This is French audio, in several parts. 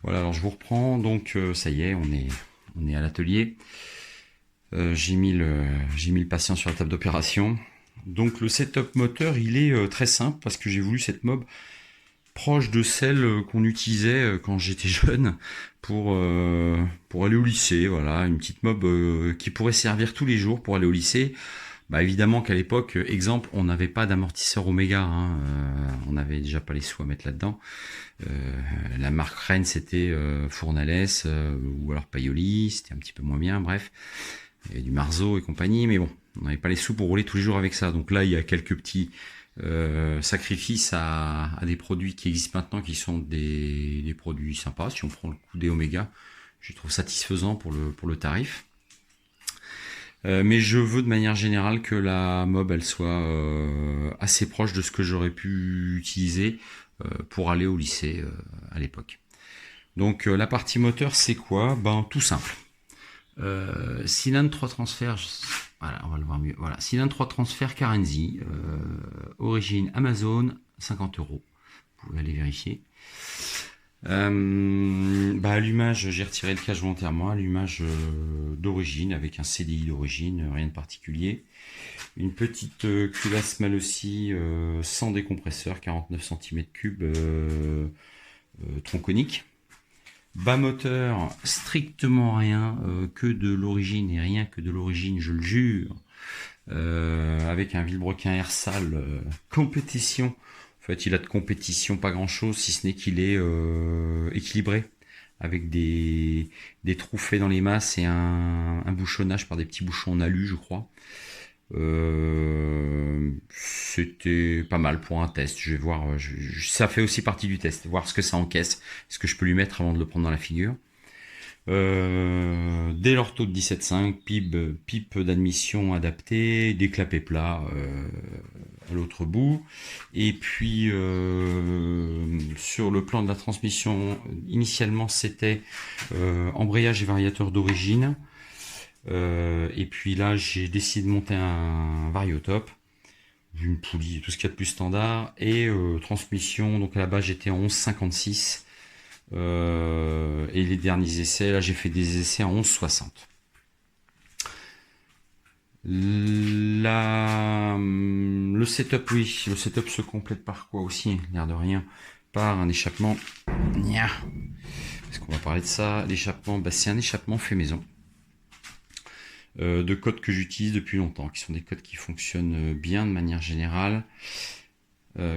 Voilà, alors je vous reprends. Donc ça y est, on est à l'atelier. J'ai mis le patient sur la table d'opération. Donc le setup moteur, il est très simple parce que j'ai voulu cette mob proche de celle qu'on utilisait quand j'étais jeune pour aller au lycée. Voilà, une petite mob qui pourrait servir tous les jours pour aller au lycée. Bah évidemment qu'à l'époque, exemple, on n'avait pas d'amortisseur Omega, hein, on n'avait déjà pas les sous à mettre là-dedans. La marque Rennes c'était Fournales ou alors Paoli, c'était un petit peu moins bien, bref. Il y avait du Marzo et compagnie, mais bon, on n'avait pas les sous pour rouler tous les jours avec ça. Donc là, il y a quelques petits sacrifices à des produits qui existent maintenant, qui sont des produits sympas. Si on prend le coup des Omega, je trouve satisfaisant pour le tarif. Mais je veux de manière générale que la mob elle soit assez proche de ce que j'aurais pu utiliser pour aller au lycée à l'époque. Donc la partie moteur c'est quoi? Ben tout simple. Cylindre 3 transferts, voilà, on va le voir mieux. Voilà, cylindre 3 transferts Carenzi, origine Amazon, 50 €. Vous pouvez aller vérifier. Allumage, j'ai retiré le cache volontairement. Allumage d'origine avec un CDI d'origine, rien de particulier. Une petite culasse Malossi sans décompresseur, 49 cm3, tronconique. Bas moteur, strictement rien que de l'origine et rien que de l'origine, je le jure. Avec un Villebrequin Airsal compétition. En fait, il a de compétition pas grand chose, si ce n'est qu'il est équilibré, avec des trous faits dans les masses et un bouchonnage par des petits bouchons en alu, je crois. C'était pas mal pour un test. Je vais voir. Ça fait aussi partie du test. Voir ce que ça encaisse, ce que je peux lui mettre avant de le prendre dans la figure. Dès l'ortho de 17.5, pipe d'admission adaptée, des clapets plats à l'autre bout. Et puis sur le plan de la transmission, initialement c'était embrayage et variateur d'origine. Et puis là j'ai décidé de monter un variotop, une poulie, tout ce qu'il y a de plus standard, et transmission, donc à la base j'étais en 11,56. Et les derniers essais, là j'ai fait des essais en 11,60. Le setup, oui, le setup se complète par quoi aussi, l'air de rien, par un échappement. Est-ce qu'on va parler de ça? L'échappement, c'est un échappement fait maison. De codes que j'utilise depuis longtemps, qui sont des codes qui fonctionnent bien de manière générale,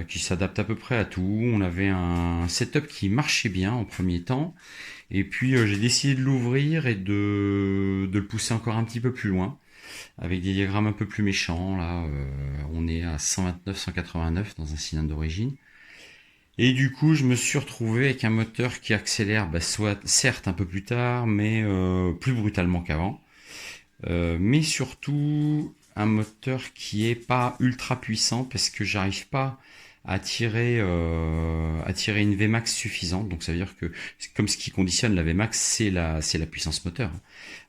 qui s'adaptent à peu près à tout. On avait un setup qui marchait bien en premier temps, et puis j'ai décidé de l'ouvrir et de le pousser encore un petit peu plus loin, avec des diagrammes un peu plus méchants. Là, on est à 129-189 dans un cylindre d'origine. Et du coup, je me suis retrouvé avec un moteur qui accélère, soit certes un peu plus tard, mais plus brutalement qu'avant. Mais surtout un moteur qui est pas ultra puissant parce que j'arrive pas à tirer une Vmax suffisante. Donc ça veut dire que comme ce qui conditionne la Vmax, c'est la puissance moteur.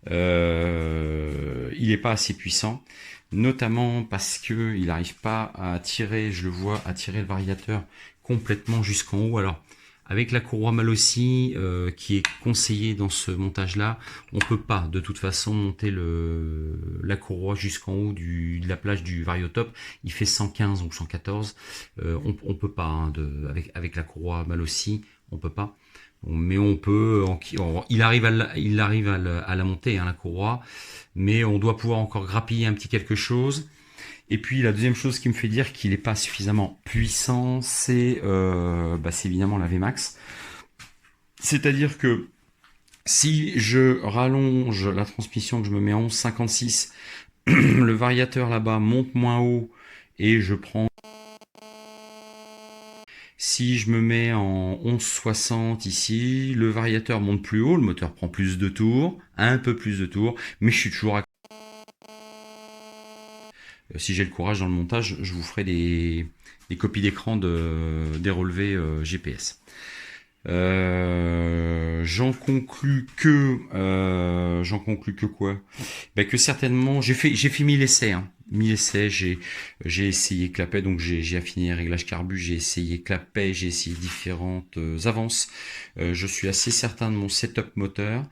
Il est pas assez puissant, notamment parce que il n'arrive pas à tirer, je le vois, à tirer le variateur complètement jusqu'en haut. Alors avec la courroie Malossi qui est conseillée dans ce montage-là, on peut pas de toute façon monter la courroie jusqu'en haut de la plage du variotop. Il fait 115 ou 114. On peut pas hein, avec la courroie Malossi, on peut pas. Mais on peut. Il arrive à la monter hein, la courroie, mais on doit pouvoir encore grappiller un petit quelque chose. Et puis la deuxième chose qui me fait dire qu'il n'est pas suffisamment puissant, c'est évidemment la Vmax. C'est-à-dire que si je rallonge la transmission, que je me mets en 11,56, le variateur là-bas monte moins haut et je prends... Si je me mets en 11,60 ici, le variateur monte plus haut, le moteur prend plus de tours, un peu plus de tours, mais je suis toujours à... Si j'ai le courage dans le montage, je vous ferai des copies d'écran des relevés GPS. J'en conclus que quoi? Que certainement, j'ai fait 1000 essais. Hein. 1000 essais, j'ai essayé clapet, donc j'ai affiné les réglages carbu, j'ai essayé clapet, j'ai essayé différentes avances. Je suis assez certain de mon setup moteur,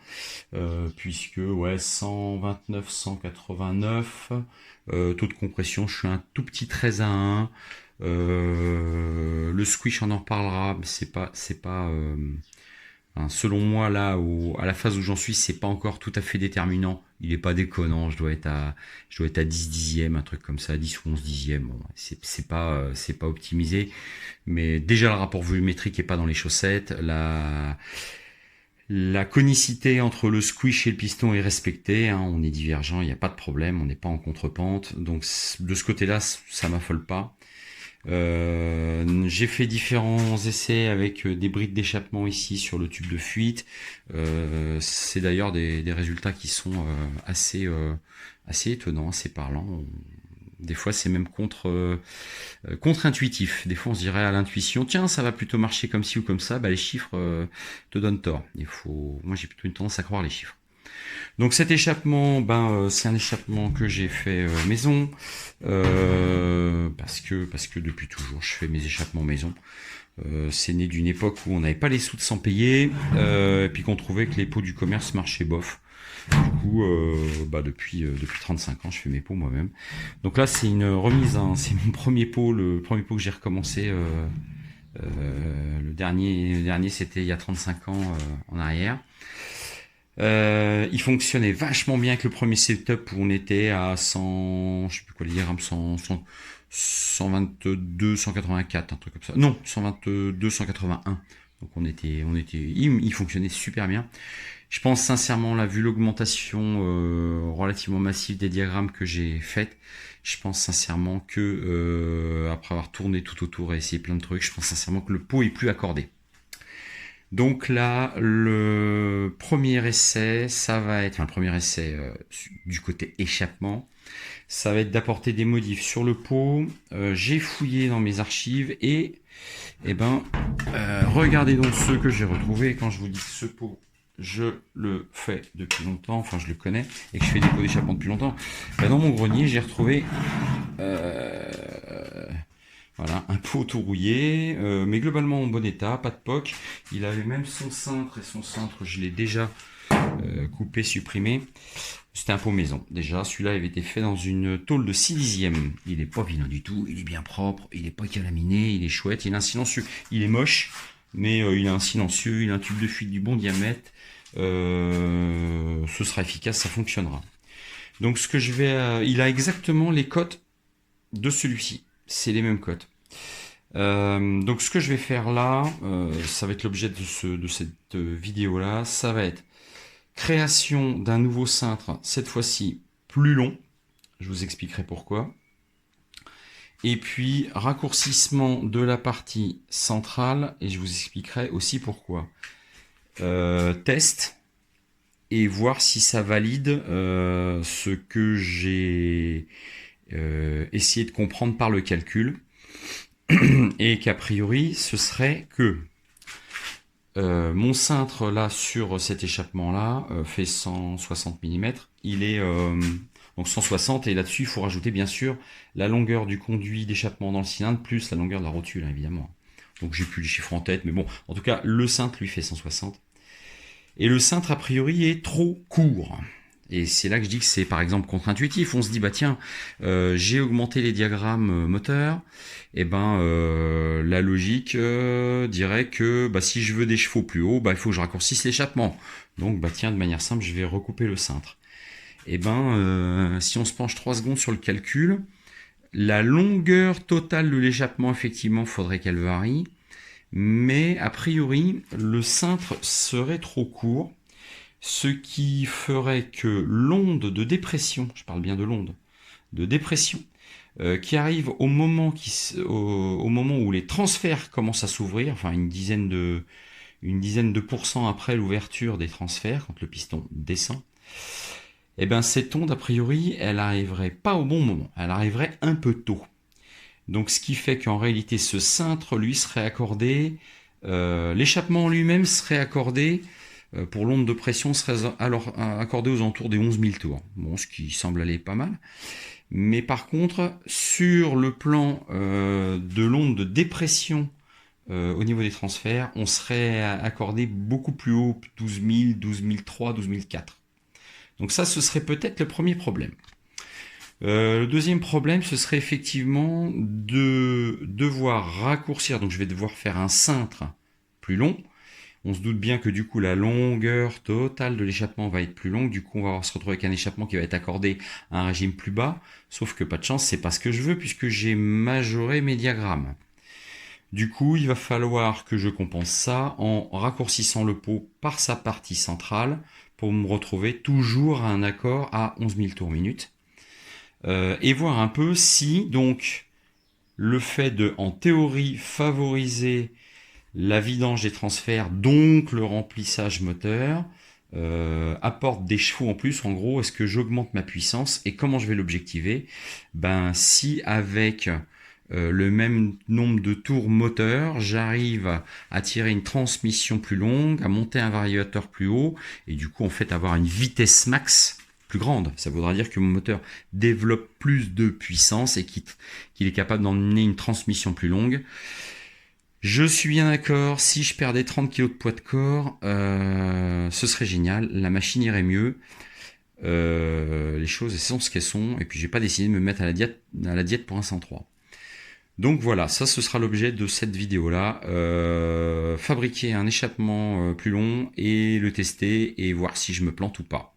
puisque ouais, 129, 189, taux de compression, je suis un tout petit 13 à 1. Le squish, on en reparlera, mais c'est pas hein, selon moi, là, à la phase où j'en suis, c'est pas encore tout à fait déterminant. Il est pas déconnant. Je dois être à 10 dixièmes, un truc comme ça, 10 ou 11 dixièmes. Bon, c'est pas optimisé. Mais déjà, le rapport volumétrique est pas dans les chaussettes. La conicité entre le squish et le piston est respectée. Hein, on est divergent, il n'y a pas de problème. On n'est pas en contrepente. Donc, de ce côté-là, ça m'affole pas. J'ai fait différents essais avec des brides d'échappement ici sur le tube de fuite. C'est d'ailleurs des résultats qui sont assez étonnants, assez parlants. Des fois, c'est même contre-intuitif. Des fois, on se dirait à l'intuition, tiens, ça va plutôt marcher comme ci ou comme ça. Bah, les chiffres te donnent tort. Moi, j'ai plutôt une tendance à croire les chiffres. Donc cet échappement, c'est un échappement que j'ai fait maison, parce que depuis toujours je fais mes échappements maison. C'est né d'une époque où on n'avait pas les sous de s'en payer, et puis qu'on trouvait que les pots du commerce marchaient bof. Du coup, depuis 35 ans, je fais mes pots moi-même. Donc là, c'est une remise, hein, c'est mon premier pot, le premier pot que j'ai recommencé. Le dernier, c'était il y a 35 ans en arrière. Il fonctionnait vachement bien avec le premier setup où on était à 100, je sais plus quoi le diagramme, 122, 184, un truc comme ça. Non, 122, 181. Donc il fonctionnait super bien. Je pense sincèrement, là, vu l'augmentation relativement massive des diagrammes que j'ai faites, je pense sincèrement que après avoir tourné tout autour et essayé plein de trucs, je pense sincèrement que le pot est plus accordé. Donc là, le premier essai, le premier essai du côté échappement, ça va être d'apporter des modifs sur le pot. J'ai fouillé dans mes archives et regardez donc ceux que j'ai retrouvés. Quand je vous dis que ce pot, je le fais depuis longtemps, enfin je le connais, et que je fais des pots d'échappement depuis longtemps, dans mon grenier, j'ai retrouvé voilà, un pot tout rouillé, mais globalement en bon état, pas de poc. Il avait même son cintre, et son cintre, je l'ai déjà coupé, supprimé. C'était un pot maison. Déjà, celui-là avait été fait dans une tôle de 6 dixièmes. Il est pas vilain du tout, il est bien propre, il est pas calaminé, il est chouette, il a un silencieux. Il est moche, mais il a un silencieux, il a un tube de fuite du bon diamètre. Ce sera efficace, ça fonctionnera. Donc il a exactement les cotes de celui-ci. C'est les mêmes cotes. Donc ce que je vais faire là, ça va être l'objet de cette vidéo là, ça va être création d'un nouveau cintre, cette fois-ci plus long, je vous expliquerai pourquoi, et puis raccourcissement de la partie centrale, et je vous expliquerai aussi pourquoi. Test, et voir si ça valide ce que j'ai essayé de comprendre par le calcul, et qu'a priori ce serait que mon cintre là sur cet échappement là fait 160 mm, il est donc 160, et là-dessus il faut rajouter bien sûr la longueur du conduit d'échappement dans le cylindre plus la longueur de la rotule, hein, évidemment. Donc j'ai plus les chiffres en tête, mais bon, en tout cas le cintre lui fait 160, et le cintre a priori est trop court. Et c'est là que je dis que c'est par exemple contre-intuitif. On se dit, bah tiens, j'ai augmenté les diagrammes moteurs, et la logique dirait que si je veux des chevaux plus hauts, il faut que je raccourcisse l'échappement. Donc tiens, de manière simple, je vais recouper le cintre. Et si on se penche 3 secondes sur le calcul, la longueur totale de l'échappement, effectivement, faudrait qu'elle varie, mais a priori, le cintre serait trop court. Ce qui ferait que l'onde de dépression, je parle bien de l'onde de dépression, qui arrive au moment où les transferts commencent à s'ouvrir, enfin une dizaine de pourcents après l'ouverture des transferts, quand le piston descend, cette onde, a priori, elle arriverait pas au bon moment, elle arriverait un peu tôt. Donc ce qui fait qu'en réalité, ce cintre, lui, serait accordé, l'échappement lui-même serait accordé, pour l'onde de pression serait alors accordé aux alentours des 11 000 tours. Bon, ce qui semble aller pas mal. Mais par contre, sur le plan de l'onde de dépression au niveau des transferts, on serait accordé beaucoup plus haut, 12 000, 12 003, 12 004. Donc ça, ce serait peut-être le premier problème. Le deuxième problème, ce serait effectivement de devoir raccourcir. Donc je vais devoir faire un cintre plus long. On se doute bien que du coup la longueur totale de l'échappement va être plus longue. Du coup on va se retrouver avec un échappement qui va être accordé à un régime plus bas. Sauf que pas de chance, c'est pas ce que je veux puisque j'ai majoré mes diagrammes. Du coup il va falloir que je compense ça en raccourcissant le pot par sa partie centrale pour me retrouver toujours à un accord à 11 000 tours minute. Et voir un peu si donc le fait de, en théorie, favoriser la vidange des transferts, donc le remplissage moteur, apporte des chevaux en plus. En gros, est-ce que j'augmente ma puissance et comment je vais l'objectiver? Ben, si avec le même nombre de tours moteur, j'arrive à tirer une transmission plus longue, à monter un variateur plus haut et du coup en fait avoir une vitesse max plus grande. Ça voudra dire que mon moteur développe plus de puissance et qu'il est capable d'emmener une transmission plus longue. Je suis bien d'accord, si je perdais 30 kg de poids de corps, ce serait génial, la machine irait mieux. Les choses sont ce qu'elles sont, et puis j'ai pas décidé de me mettre à la diète pour un 103. Donc voilà, ça ce sera l'objet de cette vidéo-là. Fabriquer un échappement plus long et le tester et voir si je me plante ou pas.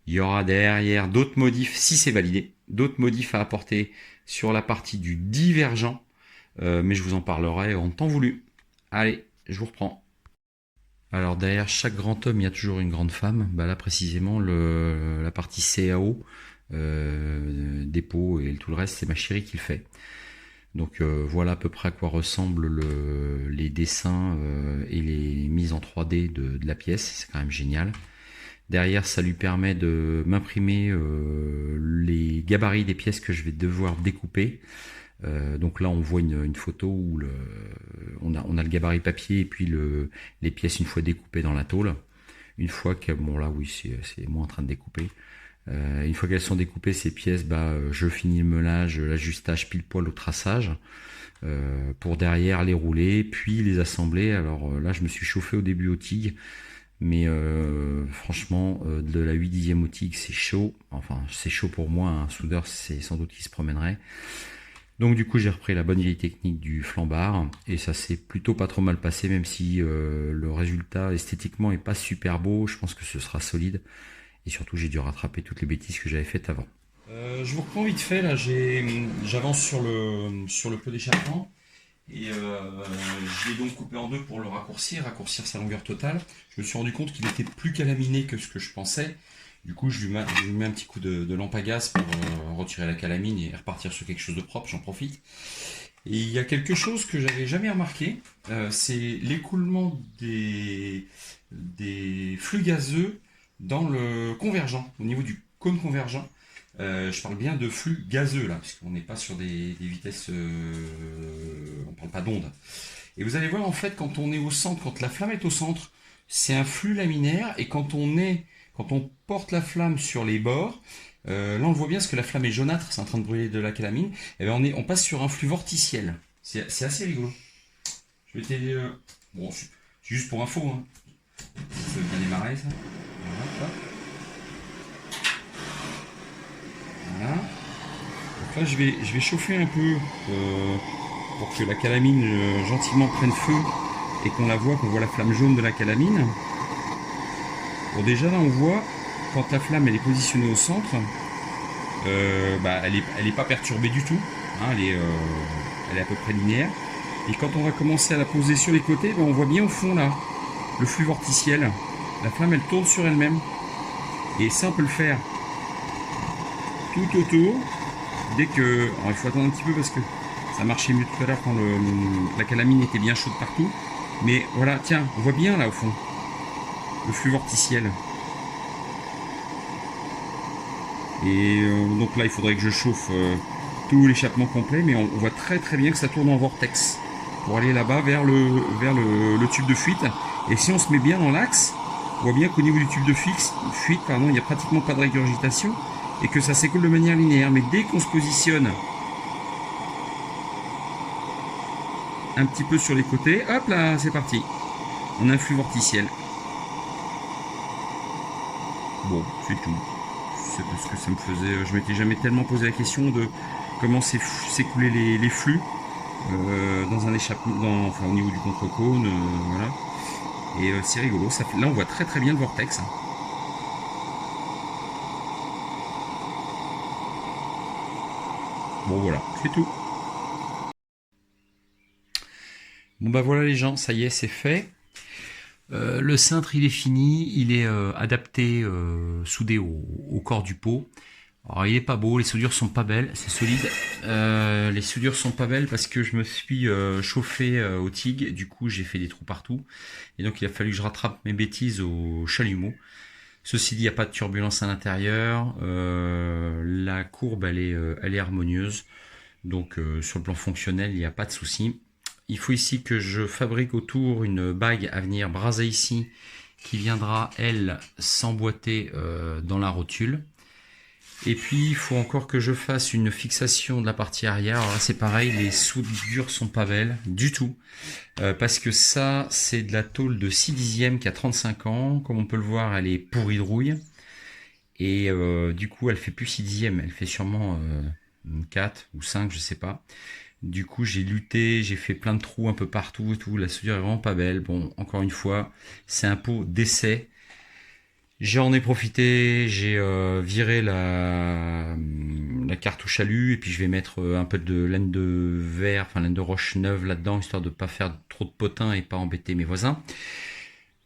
Il y aura derrière d'autres modifs, si c'est validé, d'autres modifs à apporter sur la partie du divergent, mais je vous en parlerai en temps voulu. Allez, je vous reprends. Alors derrière chaque grand homme, il y a toujours une grande femme. Bah là précisément, la partie CAO, dépôt et tout le reste, c'est ma chérie qui le fait. Donc voilà à peu près à quoi ressemblent les dessins et les mises en 3D de la pièce, c'est quand même génial. Derrière, ça lui permet de m'imprimer les gabarits des pièces que je vais devoir découper. Donc là, on voit une photo où on a le gabarit papier et puis les pièces une fois découpées dans la tôle. Une fois que, bon là, oui, c'est moi en train de découper. Une fois qu'elles sont découpées, ces pièces, je finis le meulage, l'ajustage pile poil au traçage. Pour derrière les rouler, puis les assembler. Alors là, je me suis chauffé au début au TIG. Mais franchement, de la 8/10 au TIG, c'est chaud. Enfin, c'est chaud pour moi. Un soudeur, c'est sans doute qui se promènerait. Donc du coup, j'ai repris la bonne vieille technique du flambard. Et ça s'est plutôt pas trop mal passé, même si le résultat esthétiquement est pas super beau. Je pense que ce sera solide. Et surtout, j'ai dû rattraper toutes les bêtises que j'avais faites avant. Je vous reprends vite fait. Là, j'avance sur le pot d'échappement. Et je l'ai donc coupé en deux pour le raccourcir sa longueur totale. Je me suis rendu compte qu'il était plus calaminé que ce que je pensais. Du coup, je lui mets un petit coup de lampe à gaz pour retirer la calamine et repartir sur quelque chose de propre, j'en profite. Et il y a quelque chose que j'avais jamais remarqué, c'est l'écoulement des flux gazeux dans le convergent, au niveau du cône convergent. Je parle bien de flux gazeux là, puisqu'on n'est pas sur des vitesses, on parle pas d'ondes. Et vous allez voir en fait quand on est au centre, quand la flamme est au centre, c'est un flux laminaire, et quand on porte la flamme sur les bords, là on le voit bien parce que la flamme est jaunâtre, c'est en train de brûler de la calamine, et bien on passe sur un flux vorticiel. C'est assez rigolo. Je vais t'aider. Bon, c'est juste pour info, hein. Ça veut bien démarrer ça. Voilà, hop. Voilà. Donc là je vais chauffer un peu pour que la calamine gentiment prenne feu et qu'on voit la flamme jaune de la calamine. Bon, déjà là on voit quand la flamme elle est positionnée au centre, elle est pas perturbée du tout, hein, elle est à peu près linéaire. Et quand on va commencer à la poser sur les côtés, on voit bien au fond là le flux vorticiel. La flamme elle tourne sur elle-même. Et ça on peut le faire tout autour, dès que... Alors il faut attendre un petit peu parce que ça marchait mieux tout à l'heure quand la calamine était bien chaude partout. Mais voilà, tiens, on voit bien là au fond le flux vorticiel. Et donc là il faudrait que je chauffe tout l'échappement complet, mais on voit très très bien que ça tourne en vortex pour aller là-bas vers le tube de fuite. Et si on se met bien dans l'axe, on voit bien qu'au niveau du tube de fuite, il n'y a pratiquement pas de régurgitation. et que ça s'écoule de manière linéaire. Mais dès qu'on se positionne un petit peu sur les côtés, hop là, c'est parti. On a un flux vorticiel. Bon, c'est tout. C'est parce que ça me faisait. Je m'étais jamais tellement posé la question de comment s'écoulaient les flux dans un échappement, enfin au niveau du contre-cône, voilà. Et c'est rigolo. Là, on voit très très bien le vortex. Bon, voilà, c'est tout. Bon, bah voilà les gens, ça y est, c'est fait. Le cintre, il est fini, il est adapté, soudé au corps du pot. Alors, il est pas beau, les soudures sont pas belles, c'est solide. Les soudures sont pas belles parce que je me suis chauffé au TIG, du coup j'ai fait des trous partout. Et donc il a fallu que je rattrape mes bêtises au chalumeau. Ceci dit, il n'y a pas de turbulence à l'intérieur. La courbe, elle est harmonieuse. Donc sur le plan fonctionnel, il n'y a pas de souci. Il faut ici que je fabrique autour une bague à venir braser ici, qui viendra, elle, s'emboîter dans la rotule. Et puis, il faut encore que je fasse une fixation de la partie arrière. Alors là, c'est pareil, les soudures sont pas belles du tout. Parce que ça, c'est de la tôle de 6 dixièmes qui a 35 ans. Comme on peut le voir, elle est pourrie de rouille. Et du coup, elle fait plus 6 dixièmes. Elle fait sûrement 4 ou 5, je sais pas. Du coup, j'ai lutté, j'ai fait plein de trous un peu partout et tout. La soudure est vraiment pas belle. Bon, encore une fois, c'est un pot d'essai. J'en ai profité, j'ai viré la cartouche alu et puis je vais mettre un peu de laine de verre, enfin laine de roche neuve là-dedans, histoire de pas faire trop de potins et pas embêter mes voisins.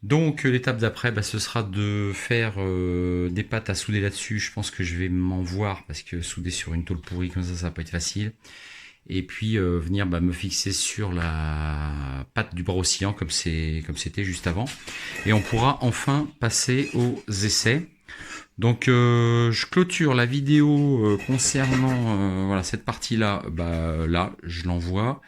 Donc l'étape d'après, bah, ce sera de faire des pâtes à souder là-dessus. Je pense que je vais m'en voir parce que souder sur une tôle pourrie comme ça va pas être facile. Et puis venir me fixer sur la pâte du bras oscillant comme c'était juste avant. Et on pourra enfin passer aux essais. Donc je clôture la vidéo concernant voilà, cette partie-là. Là, je l'envoie.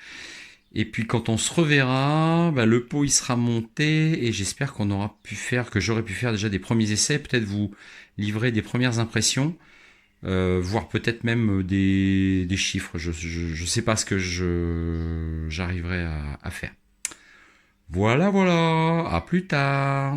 Et puis quand on se reverra, le pot il sera monté et j'espère qu'on aura pu faire, que j'aurais pu faire déjà des premiers essais, peut-être vous livrer des premières impressions. Voire peut-être même des chiffres. Je sais pas ce que j'arriverai à faire. Voilà, voilà. À plus tard.